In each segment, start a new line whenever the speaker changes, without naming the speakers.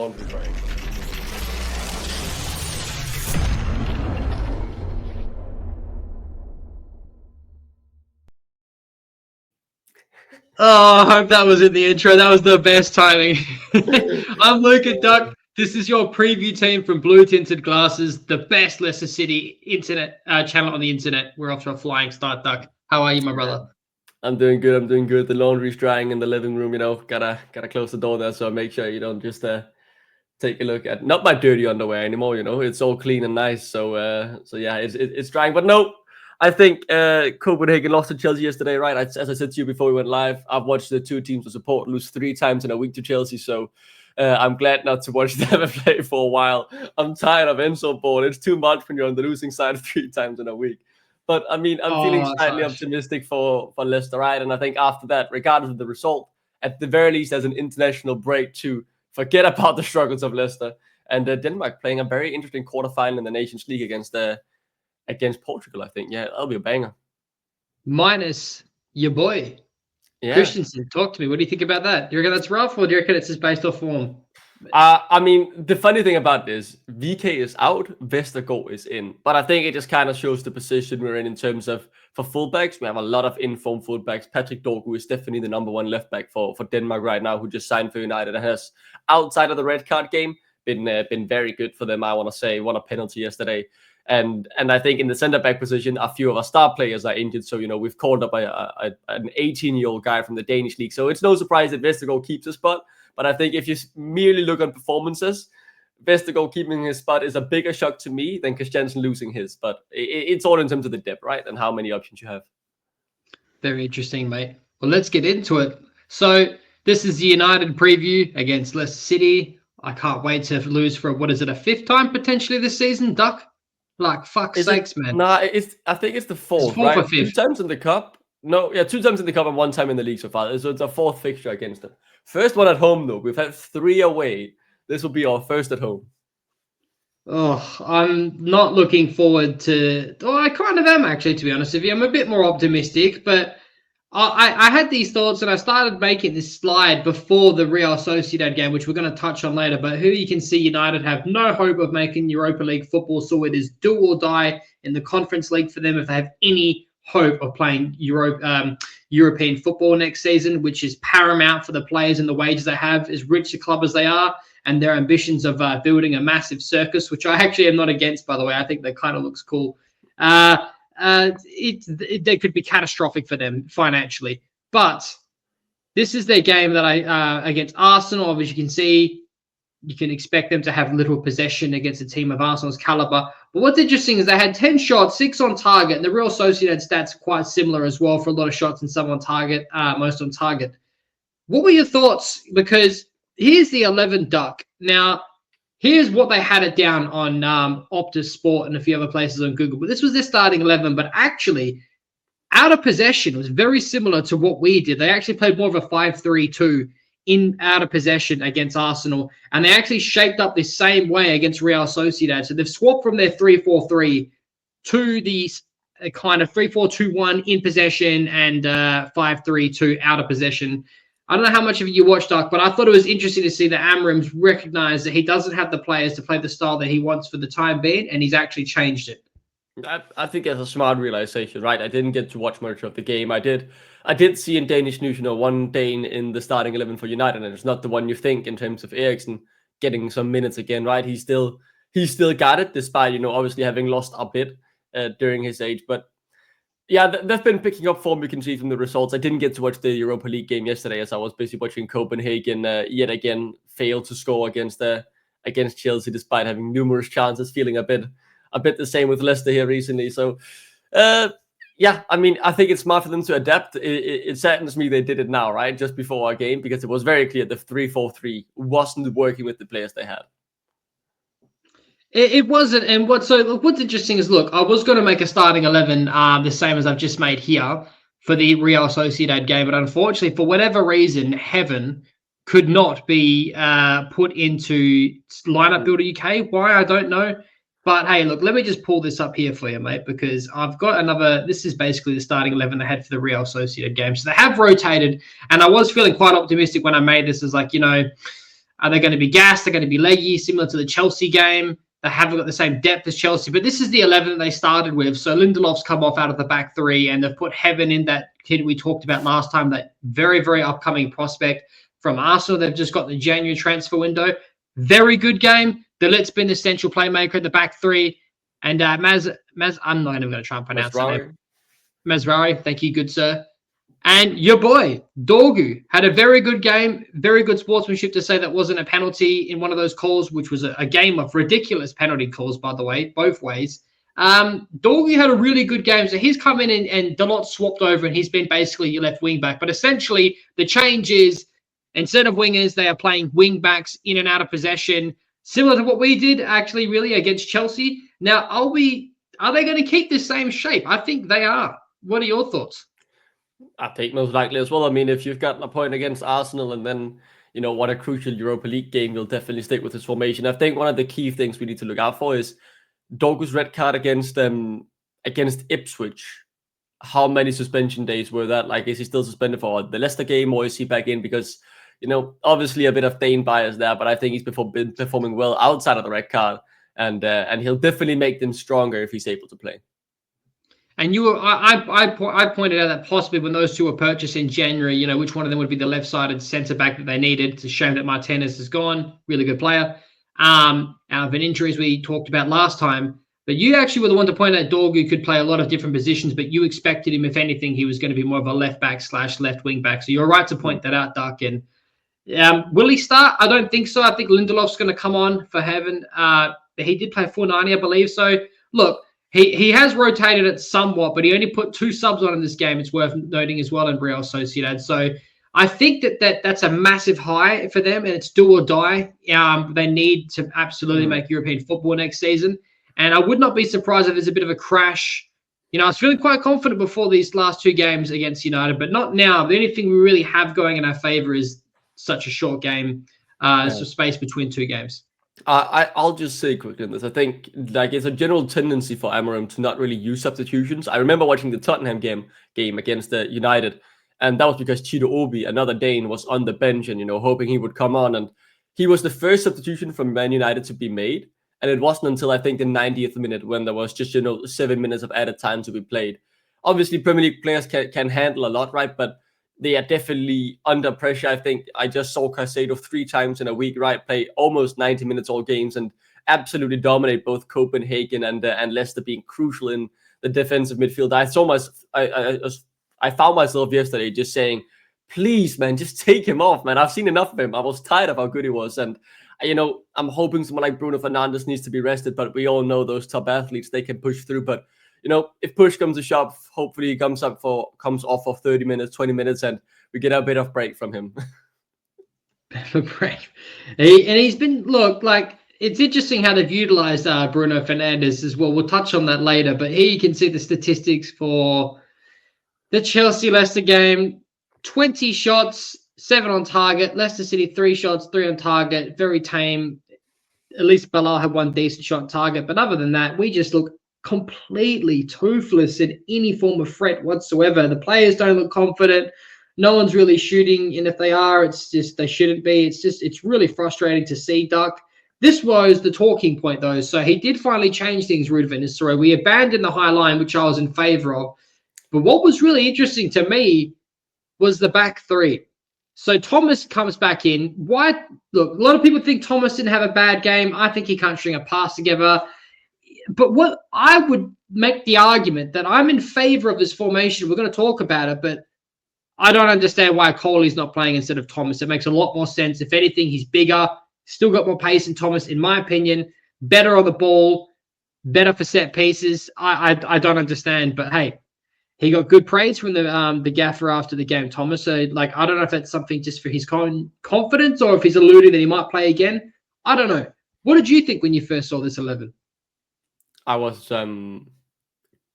laundry drying.
Oh, I hope that was in the intro. That was the best timing. I'm Luca Duck. This is your preview team from Blue Tinted Glasses, the best Leicester City internet channel on the internet. We're off to a flying start, Duck. How are you, my brother?
I'm doing good. The laundry's drying in the living room. Gotta close the door there, so I make sure you don't just take a look at not my dirty underwear anymore. It's all clean and nice. So yeah, it's drying. But no, I think Copenhagen lost to Chelsea yesterday, right? As I said to you before we went live, I've watched the two teams of support lose 3 times in a week to Chelsea. So I'm glad not to watch them play for a while. I'm tired of Enzo board. It's too much when you're on the losing side 3 times in a week. But I mean, I'm feeling slightly optimistic for Leicester, right? And I think after that, regardless of the result, at the very least, as an international break to forget about the struggles of Leicester and Denmark playing a very interesting quarterfinal in the Nations League against Portugal. I think, yeah, that'll be a banger.
Minus your boy, Christensen. Talk to me. What do you think about that? Do you reckon that's rough, or do you reckon it's just based off form?
I mean, the funny thing about this, VK is out, Vestergaard is in. But I think it just kind of shows the position we're in terms of, for fullbacks, we have a lot of informed fullbacks. Patrick Dorgu is definitely the number 1 left back for Denmark right now, who just signed for United and has, outside of the red card game, been very good for them, I want to say. Won a penalty yesterday. And I think in the centre-back position, a few of our star players are injured. So, we've called up an 18-year-old guy from the Danish league. So it's no surprise that Vestergaard keeps his spot. But I think if you merely look on performances, Vestergaard keeping his spot is a bigger shock to me than Christiansen losing his. But it's all in terms of the depth, right? And how many options you have.
Very interesting, mate. Well, let's get into it. So this is the United preview against Leicester City. I can't wait to lose for, what is it, a 5th time potentially this season, Duck? Like, fuck's sakes, man.
Nah, I think it's the 4th,
it's 4th
right?
Or 5th.
2 times in the Cup. No, yeah, 2 times in the Cup and 1 time in the league so far. So it's a 4th fixture against them. First one at home, though. We've had 3 away. This will be our first at home.
Oh, I'm not looking forward to... Oh, I kind of am, actually, to be honest with you. I'm a bit more optimistic, but I had these thoughts, and I started making this slide before the Real Sociedad game, which we're going to touch on later, but who you can see United have no hope of making Europa League football, so it is do or die in the Conference League for them if they have any hope of playing European football next season, which is paramount for the players and the wages they have, as rich a club as they are, and their ambitions of building a massive circus, which I actually am not against, by the way. I think that kind of looks cool. They could be catastrophic for them financially. But this is their game that against Arsenal. As you can see, you can expect them to have little possession against a team of Arsenal's caliber. But what's interesting is they had 10 shots, 6 on target, and the Real Sociedad stats are quite similar as well, for a lot of shots and some on target, most on target. What were your thoughts? Because here's the 11 Duck. Now, here's what they had it down on Optus Sport and a few other places on Google. But this was their starting 11. But actually, out of possession was very similar to what we did. They actually played more of a 5-3-2 in out of possession against Arsenal. And they actually shaped up the same way against Real Sociedad. So they've swapped from their 3-4-3 to the kind of 3-4-2-1 in possession and 5-3-2 out of possession. I don't know how much of it you watched, Doc, but I thought it was interesting to see that Amram's recognized that he doesn't have the players to play the style that he wants for the time being, and he's actually changed it.
I think that's a smart realization, right? I didn't get to watch much of the game. I did see in Danish news, one Dane in the starting 11 for United, and it's not the one you think in terms of Eriksen getting some minutes again, right? He's still got it, despite, obviously having lost a bit during his age. But yeah, they've been picking up form, you can see from the results. I didn't get to watch the Europa League game yesterday, as I was busy watching Copenhagen yet again fail to score against Chelsea, despite having numerous chances, feeling a bit the same with Leicester here recently. So, yeah, I mean, I think it's smart for them to adapt. It saddens me they did it now, right? Just before our game, because it was very clear the 3-4-3 wasn't working with the players they had.
It wasn't. And what's interesting is, look, I was going to make a starting 11 the same as I've just made here for the Real Sociedad game. But unfortunately, for whatever reason, Heaven could not be put into Lineup Builder UK. Why, I don't know. But hey, look, let me just pull this up here for you, mate, because I've got another. This is basically the starting 11 they had for the Real Sociedad game. So they have rotated, and I was feeling quite optimistic when I made this. As like, Are they going to be gassed? They're going to be leggy, similar to the Chelsea game. They haven't got the same depth as Chelsea, but this is the 11 that they started with. So Lindelof's come off out of the back three, and they've put Heaven in, that kid we talked about last time, that very, very upcoming prospect from Arsenal. They've just got the January transfer window. Very good game. The Let's been the central playmaker at the back three. And I'm not even going to try and pronounce it. Mazrari, thank you, good sir. And your boy, Dorgu, had a very good game, very good sportsmanship to say that wasn't a penalty in one of those calls, which was a game of ridiculous penalty calls, by the way, both ways. Dorgu had a really good game. So he's come in and Dalot swapped over, and he's been basically your left wing back. But essentially, the change is instead of wingers, they are playing wing backs in and out of possession, similar to what we did actually really against Chelsea. Now, are they going to keep this same shape? I think they are. What are your thoughts?
I think most likely as well. I mean, if you've got a point against Arsenal and then, what a crucial Europa League game, you'll definitely stick with this formation. I think one of the key things we need to look out for is Dorgu's red card against Ipswich. How many suspension days were that? Like, is he still suspended for the Leicester game, or is he back in? Because, obviously a bit of Dane bias there, but I think he's been performing well outside of the red card, and he'll definitely make them stronger if he's able to play.
And I pointed out that possibly when those two were purchased in January, which one of them would be the left-sided centre back that they needed. It's a shame that Martinez is gone. Really good player. Out of an injuries we talked about last time. But you actually were the one to point out Dorgu could play a lot of different positions, but you expected him, if anything, he was going to be more of a left back / left wing back. So you're right to point that out, Duck. And will he start? I don't think so. I think Lindelof's going to come on for Heaven. He did play 490, I believe. So look. He has rotated it somewhat, but he only put 2 subs on in this game. It's worth noting as well in Real Sociedad. So I think that's a massive high for them, and it's do or die. They need to absolutely make European football next season. And I would not be surprised if there's a bit of a crash. I was feeling quite confident before these last 2 games against United, but not now. The only thing we really have going in our favor is such a short game, space between 2 games.
I'll just say quickly on this. I think it's a general tendency for Amorim to not really use substitutions. I remember watching the Tottenham game against the United, and that was because Chido Obi, another Dane, was on the bench and hoping he would come on, and he was the first substitution from Man United to be made, and it wasn't until I think the 90th minute when there was just 7 minutes of added time to be played. Obviously, Premier League players can handle a lot, right? But they are definitely under pressure. I think I just saw Caicedo 3 times in a week, right? Play almost 90 minutes all games and absolutely dominate both Copenhagen and Leicester, being crucial in the defensive midfield. I found myself yesterday just saying, please, man, just take him off, man. I've seen enough of him. I was tired of how good he was. And, I'm hoping someone like Bruno Fernandes needs to be rested, but we all know those top athletes, they can push through. But if push comes to shove, hopefully he comes off for 30 minutes, 20 minutes, and we get a bit of break from him.
Bit of a break. He's been, it's interesting how they've utilized Bruno Fernandes as well. We'll touch on that later, but here you can see the statistics for the Chelsea-Leicester game. 20 shots, 7 on target. Leicester City, 3 shots, 3 on target. Very tame. At least Bilal had 1 decent shot on target. But other than that, we just look completely toothless in any form of threat whatsoever. The players don't look confident. No one's really shooting, and if they are, it's just they shouldn't be. It's really frustrating to see, Duck. This was the talking point, though. So he did finally change things, Ruud van Nistelrooy. We abandoned the high line, which I was in favor of. But what was really interesting to me was the back 3. So Thomas comes back in. Why? Look, a lot of people think Thomas didn't have a bad game. I think he can't string a pass together. But what I would make the argument that I'm in favor of this formation. We're going to talk about it, but I don't understand why Coley's not playing instead of Thomas. It makes a lot more sense. If anything, he's bigger, still got more pace than Thomas, in my opinion. Better on the ball, better for set pieces. I don't understand, but hey, he got good praise from the gaffer after the game, Thomas. So I don't know if that's something just for his confidence or if he's alluding that he might play again. I don't know. What did you think when you first saw this 11?
I was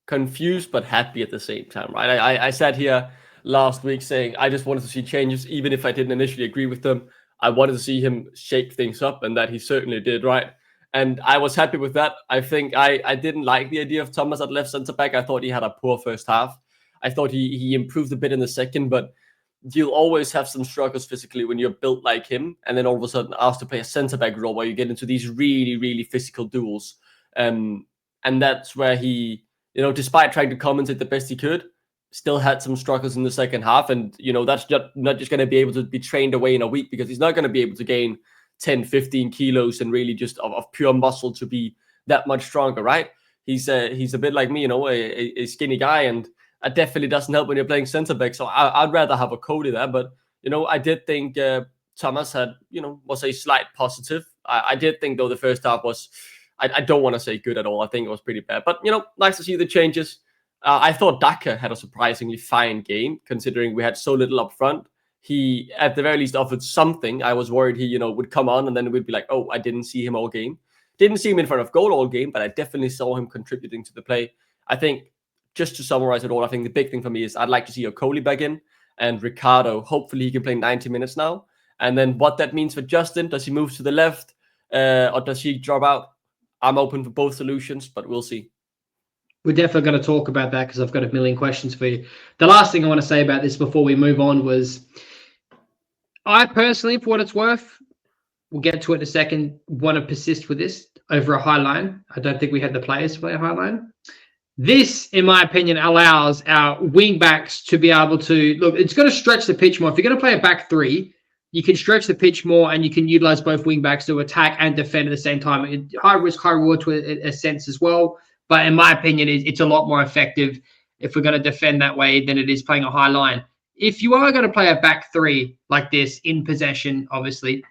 confused but happy at the same time, right? I sat here last week saying I just wanted to see changes, even if I didn't initially agree with them. I wanted to see him shake things up, and that he certainly did, right? And I was happy with that. I think I didn't like the idea of Thomas at left centre back. I thought he had a poor first half. I thought he improved a bit in the second, but you'll always have some struggles physically when you're built like him, and then all of a sudden asked to play a centre-back role where you get into these really, really physical duels. And that's where he, despite trying to compensate the best he could, still had some struggles in the second half. And, that's not just going to be able to be trained away in a week, because he's not going to be able to gain 10, 15 kilos and really just of pure muscle to be that much stronger, right? He's a bit like me, a skinny guy, and it definitely doesn't help when you're playing centre back. So I'd rather have a Cody there. But, I did think Thomas had, was a slight positive. I did think, though, the first half was, I don't want to say good at all. I think it was pretty bad. But, nice to see the changes. I thought Daka had a surprisingly fine game, considering we had so little up front. He, at the very least, offered something. I was worried he, would come on and then we'd be like, oh, I didn't see him all game. Didn't see him in front of goal all game, but I definitely saw him contributing to the play. I think, just to summarize it all, I think the big thing for me is I'd like to see Okoli back in, and Ricardo. Hopefully he can play 90 minutes now. And then what that means for Justin, does he move to the left or does he drop out? I'm open for both solutions, but we'll see.
We're definitely going to talk about that because I've got a million questions for you. The last thing I want to say about this before we move on was, I personally, for what it's worth, we'll get to it in a second, want to persist with this over a high line. I don't think we had the players to play a high line. This, in my opinion, allows our wing backs to be able to, look, it's going to stretch the pitch more. If you're going to play a back three, you can stretch the pitch more and you can utilize both wing backs to attack and defend at the same time. High risk, high reward to a sense as well. But in my opinion, it's a lot more effective if we're going to defend that way than it is playing a high line. If you are going to play a back three like this in possession, obviously,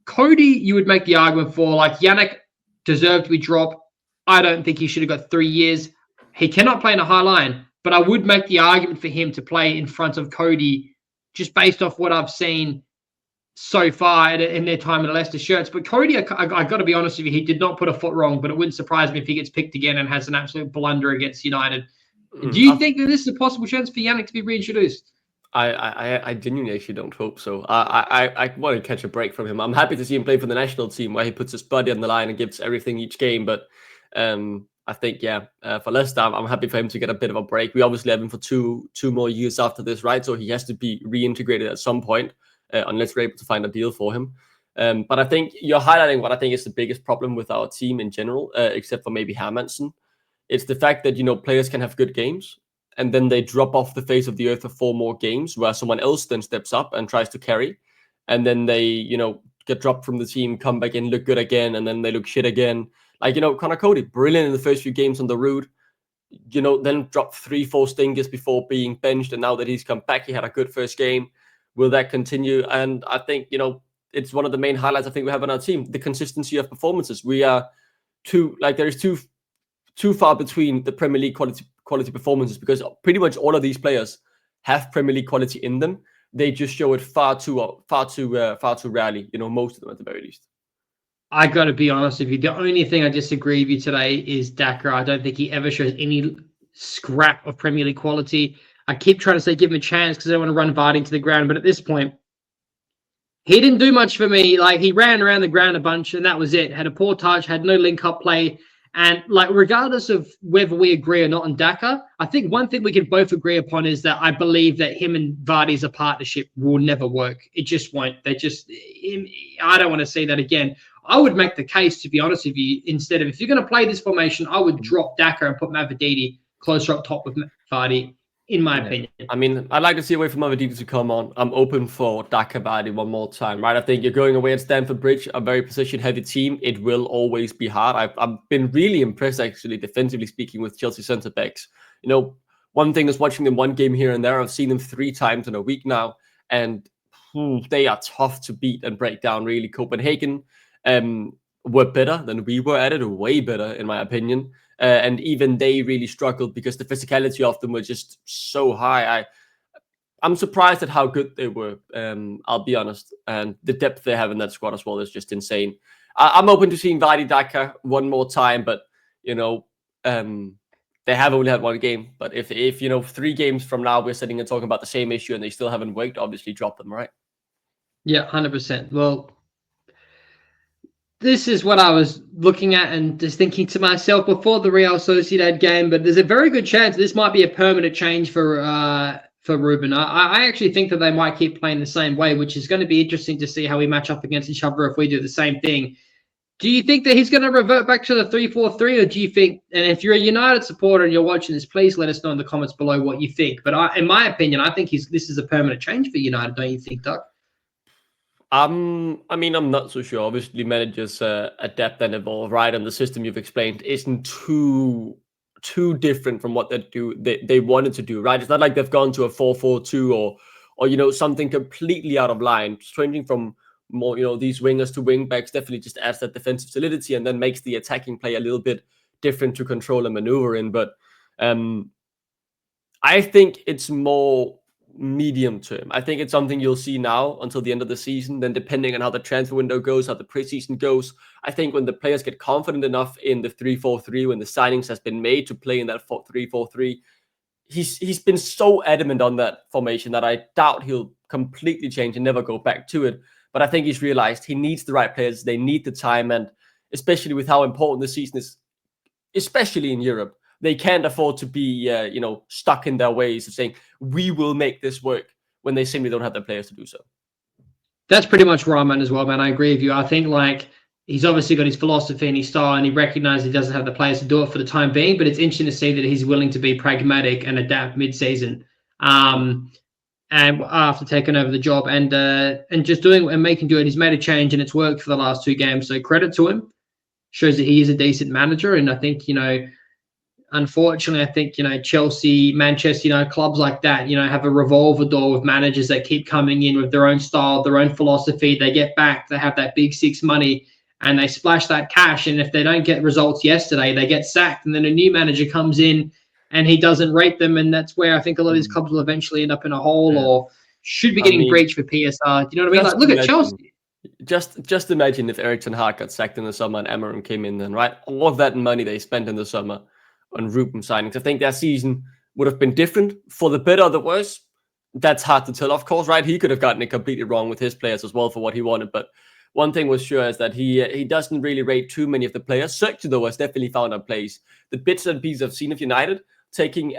Cody, you would make the argument for, like, Yannick deserved to be dropped. I don't think he should have got 3 years. He cannot play in a high line, but I would make the argument for him to play in front of Cody just based off what I've seen so far in their time in the Leicester shirts. But Cody, I got to be honest with you, he did not put a foot wrong, but it wouldn't surprise me if he gets picked again and has an absolute blunder against United. Do you think that this is a possible chance for Yannick to be reintroduced?
I genuinely actually don't hope so. I want to catch a break from him. I'm happy to see him play for the national team where he puts his body on the line and gives everything each game. But I think, for Leicester, I'm happy for him to get a bit of a break. We obviously have him for two more years after this, right? So he has to be reintegrated at some point, unless we're able to find a deal for him. But I think you're highlighting what I think is the biggest problem with our team in general, except for maybe Hermansen. It's the fact that, players can have good games, and then they drop off the face of the earth for 4 more games where someone else then steps up and tries to carry. And then they, get dropped from the team, come back in, look good again, and then they look shit again. Like, Connor Cody, brilliant in the first few games on the road, then dropped 3-4 stingers before being benched. And now that he's come back, he had a good first game. Will that continue? And I think, it's one of the main highlights I think we have on our team, the consistency of performances. We are there is too far between the Premier League quality performances, because pretty much all of these players have Premier League quality in them. They just show it far too rarely, most of them at the very least.
I got to be honest with you. The only thing I disagree with you today is Daka. I don't think he ever shows any scrap of Premier League quality. I keep trying to say give him a chance because I want to run Vardy into the ground. But at this point, he didn't do much for me. Like, he ran around the ground a bunch and that was it. Had a poor touch, had no link-up play. And, like, regardless of whether we agree or not on Daka, I think one thing we can both agree upon is that I believe that him and Vardy as a partnership will never work. It just won't. I don't want to see that again. I would make the case, to be honest with you, instead of, if you're going to play this formation, I would drop Daka and put Mavididi closer up top with Vardy, in my opinion.
I mean, I'd like to see away from Mavididi to come on. I'm open for Daka Vardy one more time, right? I think you're going away at Stamford Bridge, a very position-heavy team. It will always be hard. I've been really impressed, actually, defensively speaking, with Chelsea centre-backs. One thing is watching them one game here and there. I've seen them 3 times in a week now, and they are tough to beat and break down, really. Copenhagen were better than we were at it, way better, in my opinion. And even they really struggled because the physicality of them was just so high. I'm surprised at how good they were, I'll be honest. And the depth they have in that squad as well is just insane. I'm open to seeing Vardy Daka one more time, but, they have only had 1 game. But if 3 games from now we're sitting and talking about the same issue and they still haven't worked, obviously drop them, right?
Yeah, 100%. Well, this is what I was looking at and just thinking to myself before the Real Sociedad game, but there's a very good chance this might be a permanent change for for Ruben. I actually think that they might keep playing the same way, which is going to be interesting to see how we match up against each other if we do the same thing. Do you think that he's going to revert back to the 3-4-3, or do you think, and if you're a United supporter and you're watching this, please let us know in the comments below what you think. But in my opinion, I think this is a permanent change for United, don't you think, Doug?
I mean, I'm not so sure. Obviously, managers adapt and evolve, right? And the system you've explained isn't too different from what they wanted to do, right? It's not like they've gone to a 4-4-2 or something completely out of line. Changing from more these wingers to wing backs definitely just adds that defensive solidity and then makes the attacking play a little bit different to control and maneuver in. But I think it's more medium term. I think it's something you'll see now until the end of the season. Then depending on how the transfer window goes, how the preseason goes, I think when the players get confident enough in the 3-4-3, when the signings has been made to play in that 3-4-3, he's been so adamant on that formation that I doubt he'll completely change and never go back to it. But I think he's realized he needs the right players. They need the time, and especially with how important the season is, especially in Europe, they can't afford to be, stuck in their ways of saying, we will make this work when they simply don't have the players to do so.
That's pretty much where I'm at as well, man. I agree with you. I think he's obviously got his philosophy and his style, and he recognizes he doesn't have the players to do it for the time being, but it's interesting to see that he's willing to be pragmatic and adapt mid-season. And after taking over the job and just doing and making do it, he's made a change and it's worked for the last 2 games. So credit to him. Shows that he is a decent manager. And I think, unfortunately, I think, Chelsea, Manchester, clubs like that, have a revolver door with managers that keep coming in with their own style, their own philosophy. They get back, they have that big 6 money and they splash that cash. And if they don't get results yesterday, they get sacked. And then a new manager comes in and he doesn't rate them. And that's where I think a lot of these clubs will eventually end up in a hole or should be getting breached for PSR. Do you know what I mean? Like, look at Chelsea.
Just imagine if Ten Hag got sacked in the summer and Amarim came in then, right? All of that money they spent in the summer on Ruben signings. I think that season would have been different for the better or the worse. That's hard to tell, of course, right? He could have gotten it completely wrong with his players as well for what he wanted. But one thing was sure is that he doesn't really rate too many of the players. Xerxes, though, has definitely found a place. The bits and pieces I've seen of United taking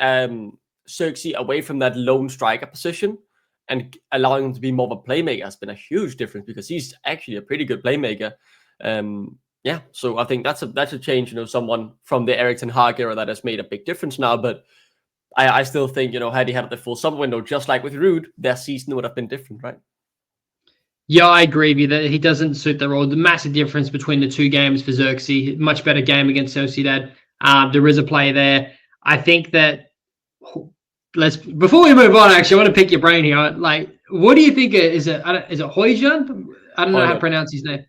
Xerxes away from that lone striker position and allowing him to be more of a playmaker has been a huge difference because he's actually a pretty good playmaker. So I think that's a change, someone from the Ten Hag era that has made a big difference now. But I still think, had he had the full summer window, just like with Ruud, their season would have been different, right?
Yeah, I agree with you that he doesn't suit the role. The massive difference between the 2 games for Xerxes, much better game against Sociedad. There is a play there. I think that before we move on, actually, I want to pick your brain here. Like, what do you think? Is it Højlund? I don't know how to pronounce his name.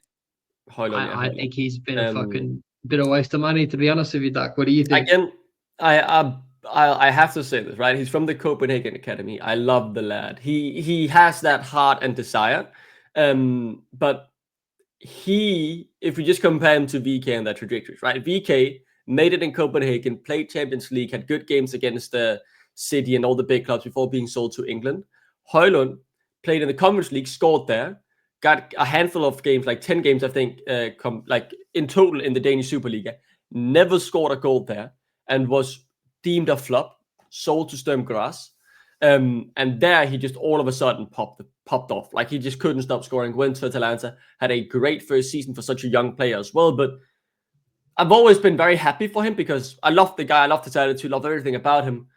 I think he's been a fucking bit of waste of money, to be honest with you, Doc. What do you think?
Again, I have to say this, right? He's from the Copenhagen Academy. I love the lad. He has that heart and desire. But if we just compare him to VK and their trajectories, right? VK made it in Copenhagen, played Champions League, had good games against the City and all the big clubs before being sold to England. Højlund played in the Conference League, scored there, got a handful of games, like 10 games, I think, in total in the Danish Superliga, never scored a goal there, and was deemed a flop, sold to Sturm Graz. And there he just all of a sudden popped off. Like, he just couldn't stop scoring. Went to Atalanta, had a great first season for such a young player as well. But I've always been very happy for him because I love the guy, I love his attitude, love everything about him.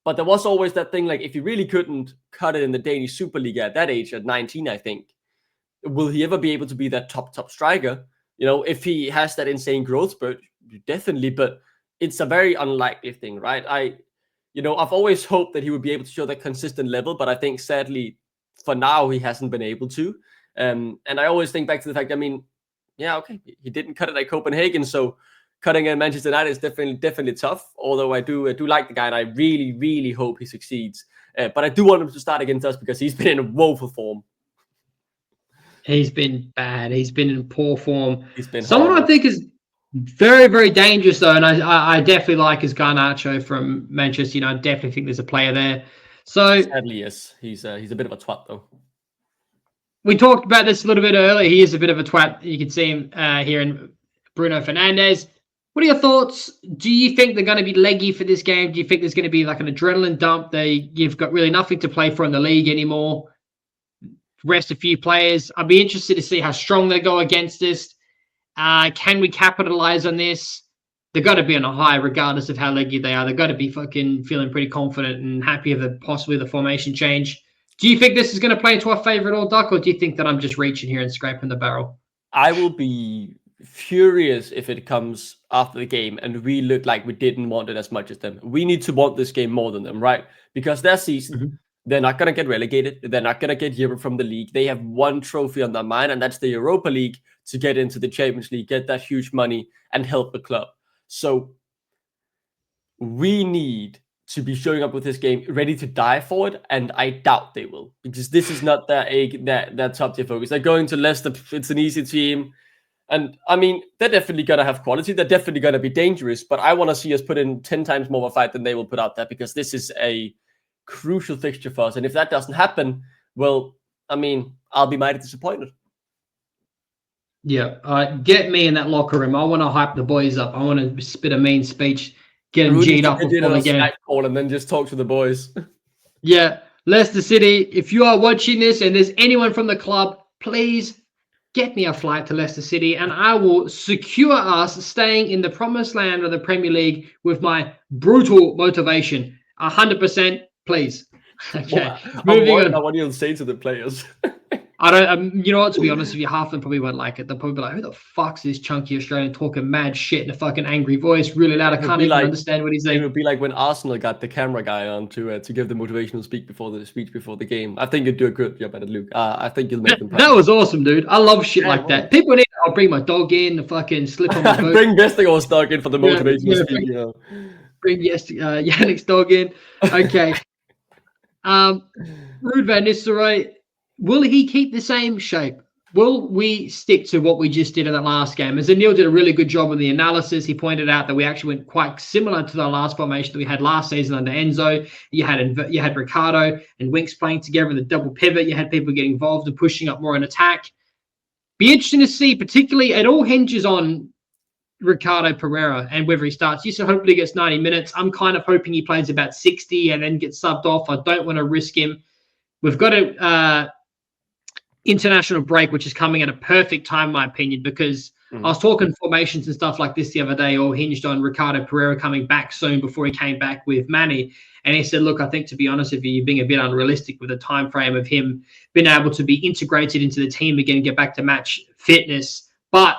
But there was always that thing, like, if he really couldn't cut it in the Danish Superliga at that age, at 19, I think, will he ever be able to be that top striker? If he has that insane growth spurt, definitely, but it's a very unlikely thing, right? I've always hoped that he would be able to show that consistent level, but I think sadly, for now, he hasn't been able to. And I always think back to the fact, he didn't cut it at Copenhagen, so cutting in Manchester United is definitely tough. Although I do like the guy, and I really, really hope he succeeds. But I do want him to start against us because he's been in woeful form.
He's been bad. He's been in poor form.
He's been
someone
horrible.
I think is very, very dangerous though, and I definitely like his Garnacho from Manchester. I definitely think there's a player there. So
sadly, yes, he's a bit of a twat though.
We talked about this a little bit earlier. He is a bit of a twat. You can see him here in Bruno Fernandes. What are your thoughts? Do you think they're going to be leggy for this game? Do you think there's going to be like an adrenaline dump? You've got really nothing to play for in the league anymore. Rest a few players. I'd be interested to see how strong they go against this. Can we capitalize on this? They've got to be on a high regardless of how leggy they are. They've got to be fucking feeling pretty confident and happy of possibly the formation change. Do you think this is going to play into our favor at all, Duck, or do you think that I'm just reaching here and scraping the barrel?
I will be furious if it comes after the game and we look like we didn't want it as much as them. We need to want this game more than them, right? Because their season, they're not going to get relegated. They're not going to get Europe from the league. They have one trophy on their mind, and that's the Europa League, to get into the Champions League, get that huge money, and help the club. So we need to be showing up with this game ready to die for it, and I doubt they will, because this is not their top tier focus. They're going to Leicester. It's an easy team. And I mean, they're definitely going to have quality. They're definitely going to be dangerous, but I want to see us put in 10 times more of a fight than they will put out there, because this is a crucial fixture for us. And if that doesn't happen, well, I mean, I'll be mighty disappointed.
Yeah, get me in that locker room. I want to hype the boys up. I want to spit a mean speech, get them G'd up before the game.
Call and then just talk to the boys.
Yeah, Leicester City, if you are watching this and there's anyone from the club, please get me a flight to Leicester City, and I will secure us staying in the promised land of the Premier League with my brutal motivation. 100%, please. Okay,
moving on. What you'll say to the players.
I don't, you know what, to be honest with you, half of them probably won't like it. They'll probably be like, who the fuck's this chunky Australian talking mad shit in a fucking angry voice, really loud? I can't even understand what he's saying.
It would be like when Arsenal got the camera guy on to give the motivational speech before the game. I think you'd do a good job at it, Luke. I think you'll make them proud.
That was awesome, dude. I love shit like that. People need, I'll bring my dog in, the fucking slip on my boat.
Bring Vestergaard's dog in for the motivational speech.
Bring Yannick's dog in. Okay. Ruud van Nistelrooy, will he keep the same shape? Will we stick to what we just did in the last game? As Anil did a really good job with the analysis, he pointed out that we actually went quite similar to the last formation that we had last season under Enzo. You had Ricardo and Winks playing together in the double pivot. You had people getting involved and pushing up more in attack. Be interesting to see, particularly, it all hinges on Ricardo Pereira and whether he starts. You said hopefully he gets 90 minutes. I'm kind of hoping he plays about 60 and then gets subbed off. I don't want to risk him. We've got a international break, which is coming at a perfect time, in my opinion, because I was talking formations and stuff like this the other day, all hinged on Ricardo Pereira coming back soon before he came back with Manny. And he said, look, I think, to be honest with you, you're being a bit unrealistic with the time frame of him being able to be integrated into the team again and get back to match fitness. But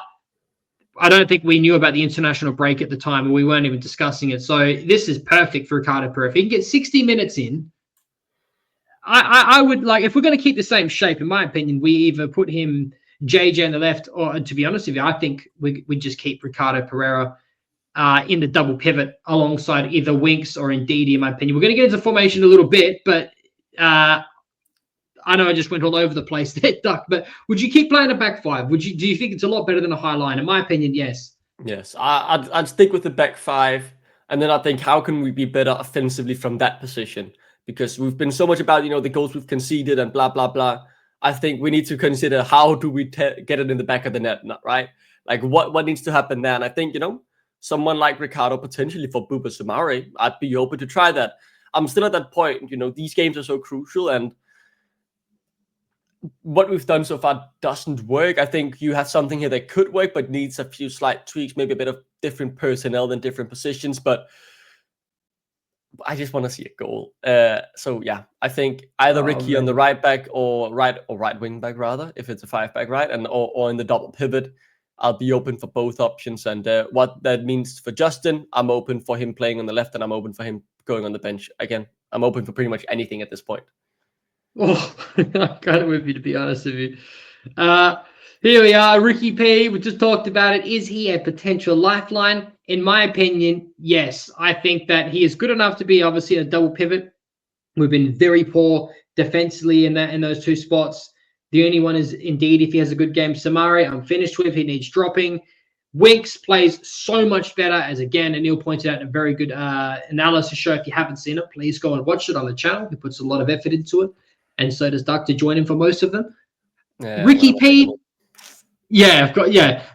I don't think we knew about the international break at the time, and we weren't even discussing it. So this is perfect for Ricardo Pereira. If he can get 60 minutes in, I would like, if we're going to keep the same shape, in my opinion, we either put him JJ on the left, or, to be honest with you, I think we just keep Ricardo Pereira in the double pivot alongside either Winks or Ndidi, in my opinion. We're going to get into formation a little bit, but I know I just went all over the place there, Duck, but would you keep playing a back five? Do you think it's a lot better than a high line? In my opinion, yes.
Yes, I'd stick with the back five, and then I think, how can we be better offensively from that position? Because we've been so much about, the goals we've conceded and blah, blah, blah. I think we need to consider, how do we get it in the back of the net, right? Like, what needs to happen there? And I think, someone like Ricardo, potentially for Buba Samari, I'd be open to try that. I'm still at that point, these games are so crucial, and what we've done so far doesn't work. I think you have something here that could work, but needs a few slight tweaks, maybe a bit of different personnel than different positions, but I just want to see a goal. So yeah, I think either Ricky on the right back or right wing back, rather, if it's a 5-back, right, and or in the double pivot. I'll be open for both options, and what that means for Justin, I'm open for him playing on the left, and I'm open for him going on the bench. Again, I'm open for pretty much anything at this point.
Oh, I'm kind of with you, to be honest with you. Here we are, Ricky P. We just talked about it. Is he a potential lifeline? In my opinion, yes. I think that he is good enough to be obviously a double pivot. We've been very poor defensively in those two spots. The only one is, indeed, if he has a good game, Samari, I'm finished with. He needs dropping. Winks plays so much better, as again, Anil pointed out in a very good analysis show. If you haven't seen it, please go and watch it on the channel. He puts a lot of effort into it. And so does Doug, to join him for most of them. Yeah, Ricky P, Yeah, I've got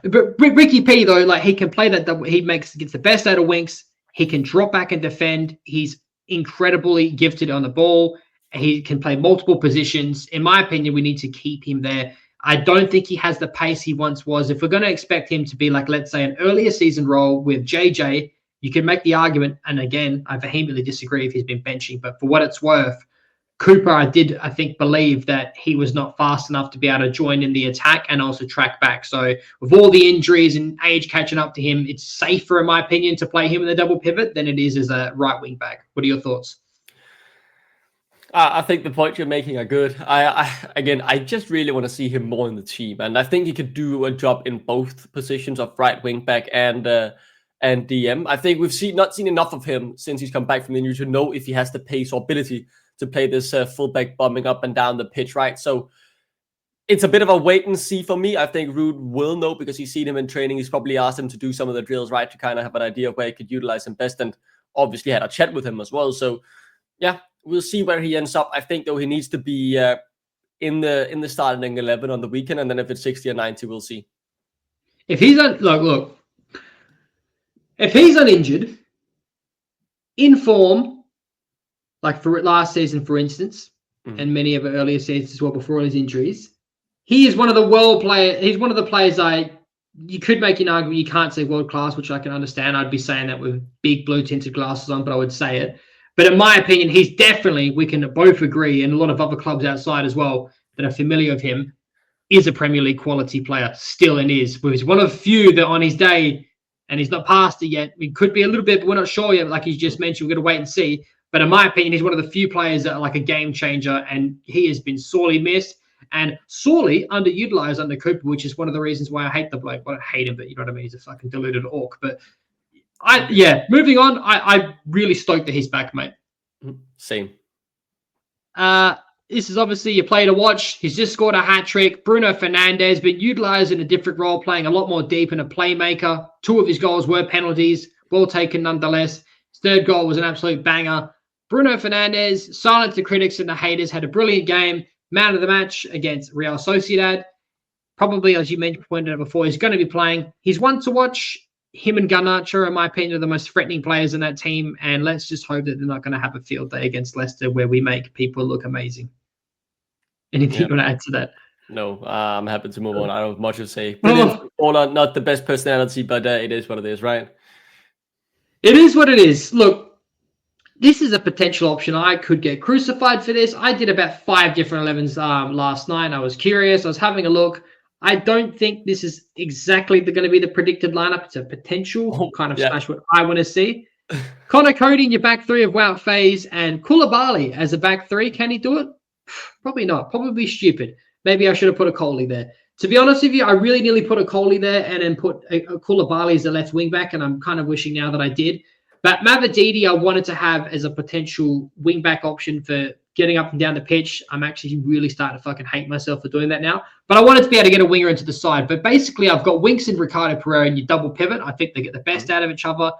but Ricky P though, like he can play that double. He gets the best out of Winks. He can drop back and defend. He's incredibly gifted on the ball. He can play multiple positions. In my opinion, we need to keep him there. I don't think he has the pace he once was. If we're going to expect him to be like, let's say, an earlier season role with JJ, you can make the argument. And again, I vehemently disagree if he's been benching, but for what it's worth, Cooper, I think, believe that he was not fast enough to be able to join in the attack and also track back. So with all the injuries and age catching up to him, it's safer, in my opinion, to play him in the double pivot than it is as a right wing back. What are your thoughts?
I think the points you're making are good. I just really want to see him more in the team, and I think he could do a job in both positions of right wing back and DM. I think we've not seen enough of him since he's come back from the injury to know if he has the pace or ability to play this fullback bombing up and down the pitch, right? So it's a bit of a wait and see for me. I think Ruud will know because he's seen him in training. He's probably asked him to do some of the drills, right, to kind of have an idea of where he could utilize him best, and obviously had a chat with him as well. So yeah, we'll see where he ends up. I think though he needs to be in the starting 11 on the weekend, and then if it's 60 or 90, we'll see.
If he's look, if he's uninjured, in form, like for last season, for instance, and many of the earlier seasons as well before his injuries, he is one of the world players. He's one of the players you could make an argument. You can't say world class, which I can understand. I'd be saying that with big blue tinted glasses on, but I would say it. But in my opinion, he's definitely, we can both agree, and a lot of other clubs outside as well that are familiar with him, is a Premier League quality player, still and is. But he's one of the few that on his day, and he's not past it yet. It could be a little bit, but we're not sure yet. Like he's just mentioned, we're going to wait and see. But in my opinion, he's one of the few players that are like a game changer, and he has been sorely missed and sorely underutilized under Cooper, which is one of the reasons why I hate the bloke. Well, I don't hate him, but you know what I mean? He's a fucking deluded orc. But moving on, I really stoked that he's back, mate.
Same.
This is obviously a player to watch. He's just scored a hat trick. Bruno Fernandes been utilized in a different role, playing a lot more deep and a playmaker. 2 of his goals were penalties, well taken nonetheless. His 3rd goal was an absolute banger. Bruno Fernandes silenced the critics and the haters, had a brilliant game. Man of the match against Real Sociedad. Probably, as you pointed out before, he's going to be playing. He's one to watch. Him and Garnacho, in my opinion, are the most threatening players in that team. And let's just hope that they're not going to have a field day against Leicester where we make people look amazing. Anything you want to add to that?
No, I'm happy to move on. I don't have much to say. Brilliant footballer, not the best personality, but it is what it is, right?
It is what it is. Look, this is a potential option. I could get crucified for this. I did about 5 different 11s last night. I was curious. I was having a look. I don't think this is exactly going to be the predicted lineup. It's a potential slash what I want to see. Connor Cody in your back 3 of Wout Faze and Koulibaly as a back 3. Can he do it? Probably not. Probably stupid. Maybe I should have put a Coley there. To be honest with you, I really nearly put a Coley there and then put a Koulibaly as a left wing back, and I'm kind of wishing now that I did. But Mavididi I wanted to have as a potential wing back option for getting up and down the pitch. I'm actually really starting to fucking hate myself for doing that now. But I wanted to be able to get a winger into the side. But basically, I've got Winks and Ricardo Pereira in your double pivot. I think they get the best out of each other.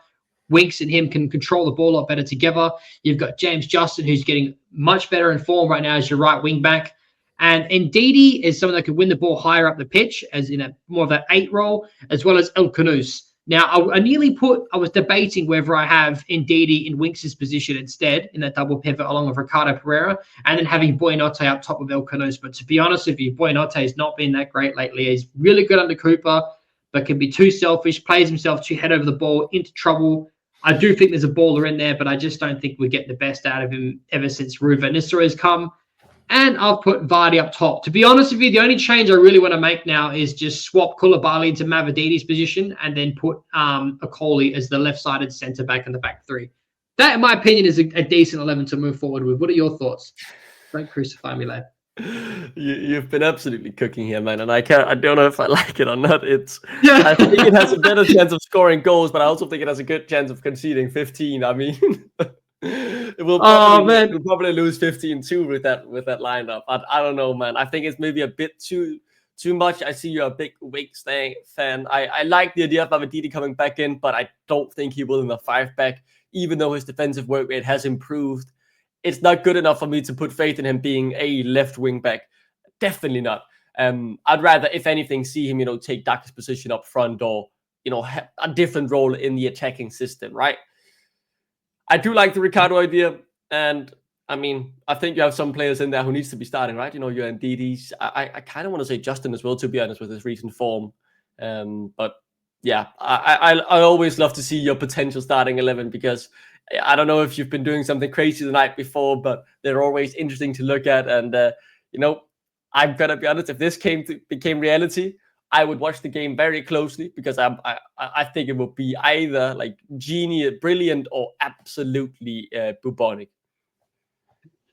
Winks and him can control the ball a lot better together. You've got James Justin, who's getting much better in form right now as your right wing back. And Ndidi is someone that can win the ball higher up the pitch, as in a more of that 8 role, as well as El Canoes. Now, I was debating whether I have Ndidi in Winks' position instead in that double pivot along with Ricardo Pereira, and then having Boyanote up top of El Canoes. But to be honest with you, Boyanote has not been that great lately. He's really good under Cooper, but can be too selfish, plays himself too head over the ball, into trouble. I do think there's a baller in there, but I just don't think we get the best out of him ever since Ruva Nisra has come. And I'll put Vardy up top. To be honest with you, the only change I really want to make now is just swap Koulibaly into Mavididi's position and then put Akoli as the left-sided centre-back in the back 3. That, in my opinion, is a decent 11 to move forward with. What are your thoughts? Don't crucify me, lad.
You've been absolutely cooking here, man, and I don't know if I like it or not. I think it has a better chance of scoring goals, but I also think it has a good chance of conceding 15. I mean, we'll probably lose 15-2 with that lineup. I don't know, man. I think it's maybe a bit too much. I see you're a big Wakes fan. I like the idea of Mavididi coming back in, but I don't think he will in the 5-back, even though his defensive work rate has improved. It's not good enough for me to put faith in him being a left wing back. Definitely not. I'd rather, if anything, see him, take Daka's position up front or, a different role in the attacking system, right? I do like the Ricardo idea. And I mean, I think you have some players in there who needs to be starting, right? Your Ndidi's. I kind of want to say Justin as well, to be honest, with his recent form. But yeah, I always love to see your potential starting 11 because I don't know if you've been doing something crazy the night before, but they're always interesting to look at. And I'm gonna be honest, if this became reality, I would watch the game very closely because I think it would be either like genius, brilliant, or absolutely bubonic.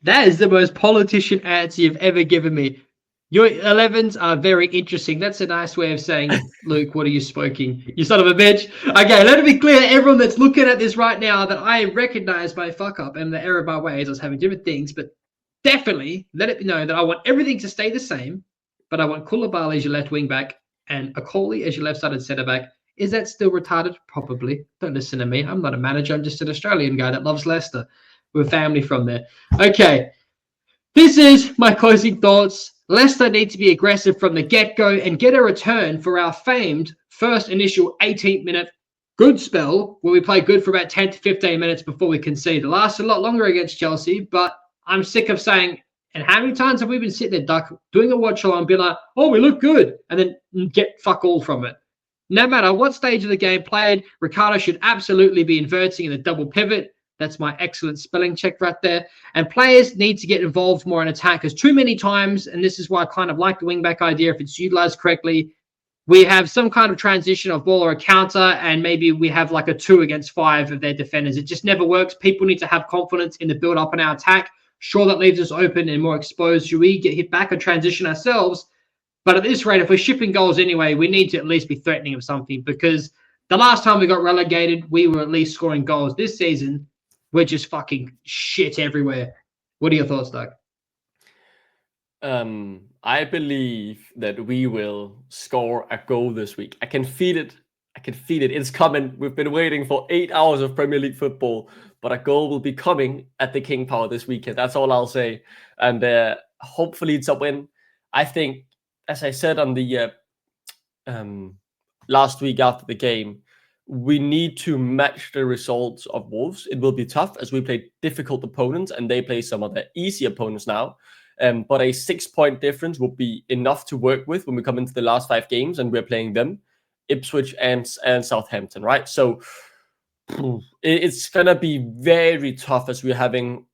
That is the most politician answer you've ever given me. Your 11s are very interesting. That's a nice way of saying, Luke, what are you smoking? You son of a bitch. Okay, let it be clear to everyone that's looking at this right now that I recognize my fuck up and the error of my ways. I was having different things, but definitely let it be known that I want everything to stay the same, but I want Koulibaly as your left wing back and Akoli as your left-sided centre back. Is that still retarded? Probably. Don't listen to me. I'm not a manager. I'm just an Australian guy that loves Leicester. We're family from there. Okay. This is my closing thoughts. Leicester need to be aggressive from the get-go and get a return for our famed first initial 18-minute good spell where we play good for about 10 to 15 minutes before we concede. It lasted a lot longer against Chelsea, but I'm sick of saying, and how many times have we been sitting there, Duck, doing a watch along and being like, oh, we look good, and then get fuck all from it. No matter what stage of the game played, Ricardo should absolutely be inverting in the double pivot. That's my excellent spelling check right there. And players need to get involved more in attack because too many times, and this is why I kind of like the wingback idea, if it's utilized correctly, we have some kind of transition of ball or a counter, and maybe we have like a 2 against 5 of their defenders. It just never works. People need to have confidence in the build-up in our attack. Sure, that leaves us open and more exposed. Should we get hit back or transition ourselves? But at this rate, if we're shipping goals anyway, we need to at least be threatening of something because the last time we got relegated, we were at least scoring goals. This season, we're just fucking shit everywhere. What are your thoughts, Doug?
I believe that we will score a goal this week. I can feel it. It's coming. We've been waiting for 8 hours of Premier League football, but a goal will be coming at the King Power this weekend. That's all I'll say. And hopefully it's a win. I think, as I said on the last week after the game, we need to match the results of Wolves. It will be tough as we play difficult opponents and they play some of the easy opponents now. But a 6-point difference will be enough to work with when we come into the last 5 games and we're playing them, Ipswich and Southampton, right? So it's going to be very tough as we're having,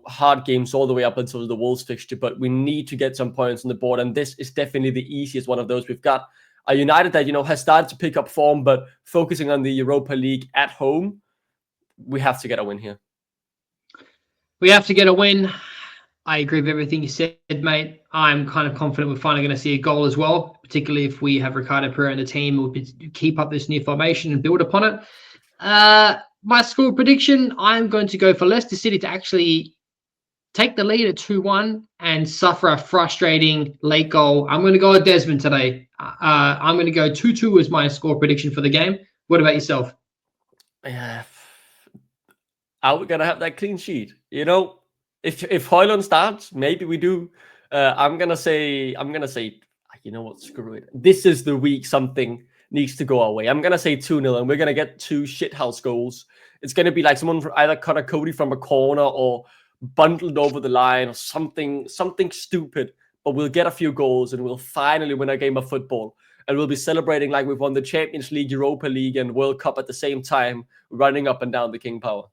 hard games all the way up until the Wolves fixture, but we need to get some points on the board. And this is definitely the easiest one of those. We've got a United that, has started to pick up form, but focusing on the Europa League at home, we have to get a win here.
We have to get a win. I agree with everything you said, mate. I'm kind of confident we're finally going to see a goal as well, particularly if we have Ricardo Pereira in the team. We'll keep up this new formation and build upon it. My score prediction, I'm going to go for Leicester City to actually take the lead at 2-1 and suffer a frustrating late goal. I'm going to go with Desmond today. I'm going to go 2-2 as my score prediction for the game. What about yourself?
Yeah, are we going to have that clean sheet? If Højlund starts, maybe we do. I'm gonna say, you know what? Screw it. This is the week something needs to go our way. I'm gonna say 2-0, and we're gonna get 2 shithouse goals. It's gonna be like someone either cut a Cody from a corner or bundled over the line or something stupid. But we'll get a few goals, and we'll finally win a game of football. And we'll be celebrating like we've won the Champions League, Europa League, and World Cup at the same time, running up and down the King Power.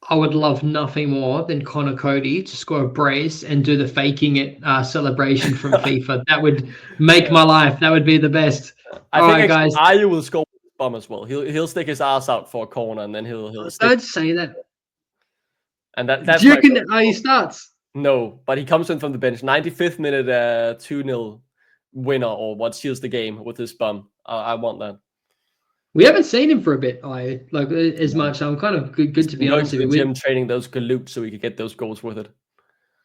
I would love nothing more than Connor Cody to score a brace and do the faking it celebration from FIFA. That would make my life. That would be the best.
I think guys, Ayu will score with his bum as well. He'll stick his ass out for a corner and then he'll stick.
Don't say that.
And that's.
Do you reckon he starts?
No, but he comes in from the bench. 95th minute, 2-0 winner or what seals the game with his bum. I want that.
We haven't seen him for a bit, as much. I'm kind of good to be honest with you.
Him training those galoots so we could get those goals with it.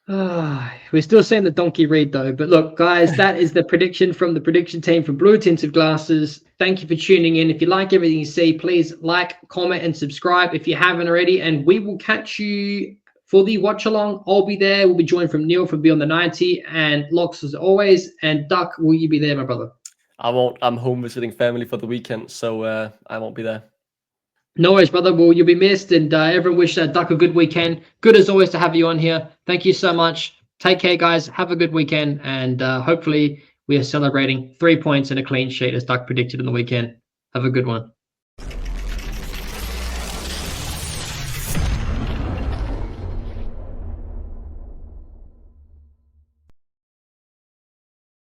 We're still seeing the donkey read though. But look, guys, that is the prediction from the prediction team from Blue Tinted Glasses. Thank you for tuning in. If you like everything you see, please like, comment, and subscribe if you haven't already. And we will catch you For the watch along, I'll be there. We'll be joined from Neil from Beyond the 90 and Locks as always. And Duck, will you be there, my brother?
I won't. I'm home visiting family for the weekend, so I won't be there.
No worries, brother. Well, you'll be missed, and everyone wish Duck a good weekend. Good as always to have you on here. Thank you so much. Take care, guys. Have a good weekend, and hopefully we are celebrating 3 points and a clean sheet as Duck predicted in the weekend. Have a good one.